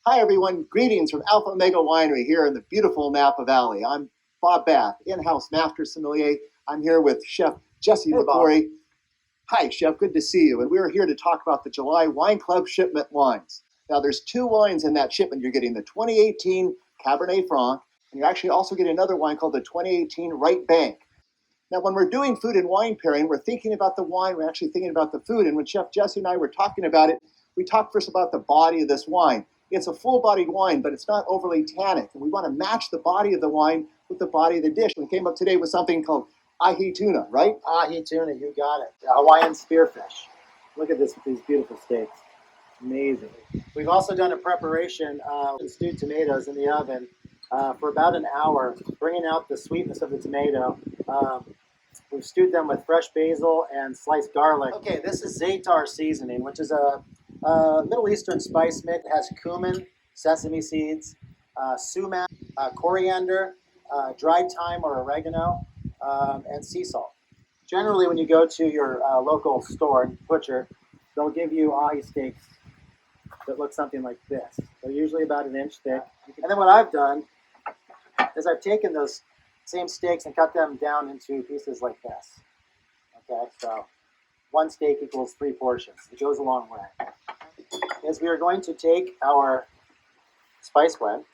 Hi everyone, greetings from Alpha Omega Winery here in the beautiful Napa Valley. I'm Bob Bath, in-house master sommelier. I'm here with Chef Jesse McCory. Hi Chef, good to see you. And we're here to talk about the July Wine Club shipment wines. Now there's two wines in that shipment. You're getting the 2018 Cabernet Franc, and you're actually also getting another wine called the 2018 Right Bank. Now when we're doing food and wine pairing, we're thinking about the wine, we're actually thinking about the food. And when Chef Jesse and I were talking about it, we talked first about the body of this wine. It's a full-bodied wine, but it's not overly tannic. And we want to match the body of the wine with the body of the dish. We came up today with something called ahi tuna, right? Ahi tuna, you got it. Hawaiian spearfish. Look at this with these beautiful steaks. Amazing. We've also done a preparation of stewed tomatoes in the oven for about an hour, bringing out the sweetness of the tomato. We've stewed them with fresh basil and sliced garlic. Okay, this is Za'atar seasoning, which is a Middle Eastern spice mix. It has cumin, sesame seeds, sumac, coriander, dried thyme or oregano, and sea salt. Generally, when you go to your local store and butcher, they'll give you ahi steaks that look something like this. They're usually about an inch thick. And then what I've done is I've taken those same steaks and cut them down into pieces like this. Okay, so one steak equals 3 portions. It goes a long way. Is we are going to take our spice blend.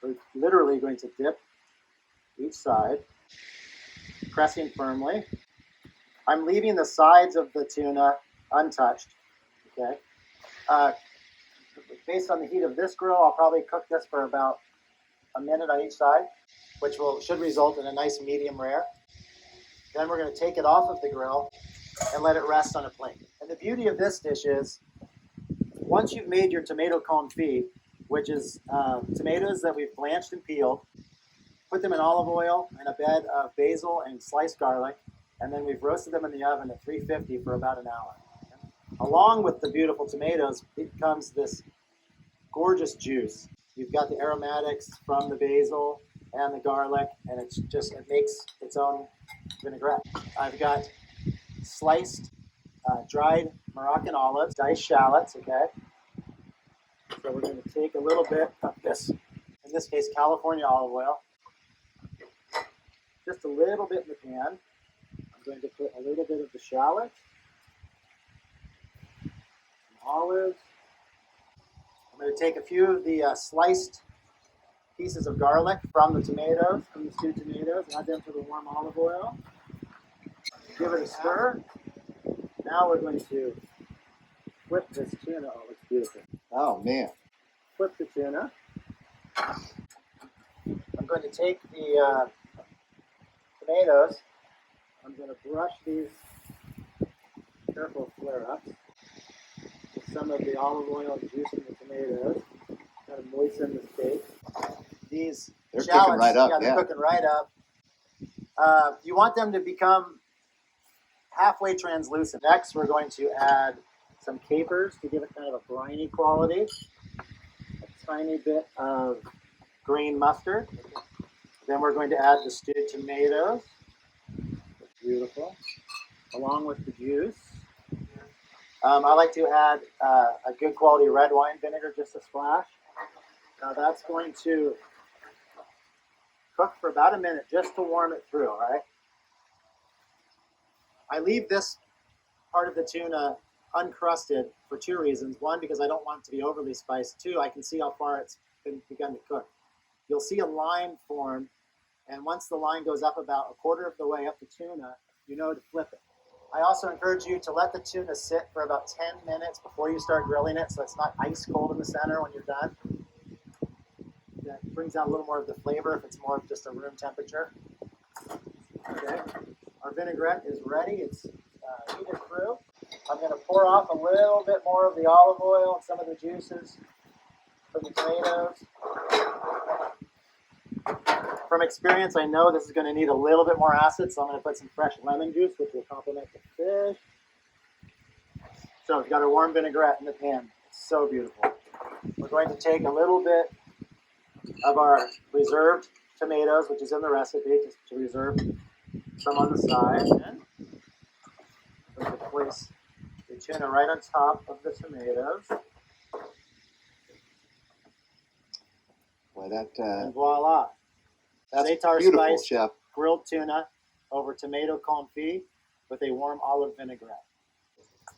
We're literally going to dip each side, pressing firmly. I'm leaving the sides of the tuna untouched. Okay. Based on the heat of this grill, I'll probably cook this for about a minute on each side, which should result in a nice medium rare. Then we're going to take it off of the grill and let it rest on a plate. And the beauty of this dish is, once you've made your tomato confit, which is tomatoes that we've blanched and peeled, put them in olive oil and a bed of basil and sliced garlic, and then we've roasted them in the oven at 350 for about an hour. Along with the beautiful tomatoes, it comes this gorgeous juice. You've got the aromatics from the basil and the garlic, and it makes its own vinaigrette. I've got sliced dried Moroccan olives, diced shallots, okay? So we're going to take a little bit of this, in this case, California olive oil, just a little bit in the pan. I'm going to put a little bit of the shallot, some olives. I'm going to take a few of the sliced pieces of garlic from the tomatoes, from the stewed tomatoes, add them to the warm olive oil. Give it a stir. Now we're going to flip this tuna. Oh, it's beautiful. Oh, man. Flip the tuna. I'm going to take the tomatoes. I'm going to brush these careful flare-ups with some of the olive oil and juice in the tomatoes. Kind of moisten the steak. These They're shallots, cooking right up. they're cooking right up. You want them to become halfway translucent. Next, we're going to add some capers to give it kind of a briny quality. A tiny bit of green mustard. Then we're going to add the stewed tomatoes. Beautiful. Along with the juice. I like to add a good quality red wine vinegar, just a splash. Now that's going to cook for about a minute just to warm it through, all right? I leave this part of the tuna uncrusted for 2 reasons. One, because I don't want it to be overly spiced. 2, I can see how far it's begun to cook. You'll see a line form, and once the line goes up about a quarter of the way up the tuna, you know to flip it. I also encourage you to let the tuna sit for about 10 minutes before you start grilling it, so it's not ice cold in the center when you're done. That brings out a little more of the flavor if it's more of just a room temperature. Okay, our vinaigrette is ready. It's heated through. I'm going to pour off a little bit more of the olive oil and some of the juices from the tomatoes. From experience, I know this is going to need a little bit more acid, so I'm going to put some fresh lemon juice, which will complement the fish. So we've got our warm vinaigrette in the pan. It's so beautiful. We're going to take a little bit of our reserved tomatoes, which is in the recipe, just to reserve some on the side. And we're going to place the tuna right on top of the tomatoes. And voila. That's Za'atar beautiful, spiced Chef. grilled tuna over tomato confit with a warm olive vinaigrette.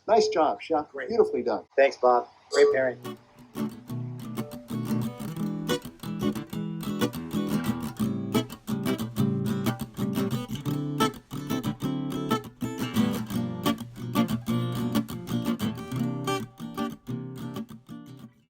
Nice job, Chef. Great. Beautifully done. Thanks, Bob. Great pairing.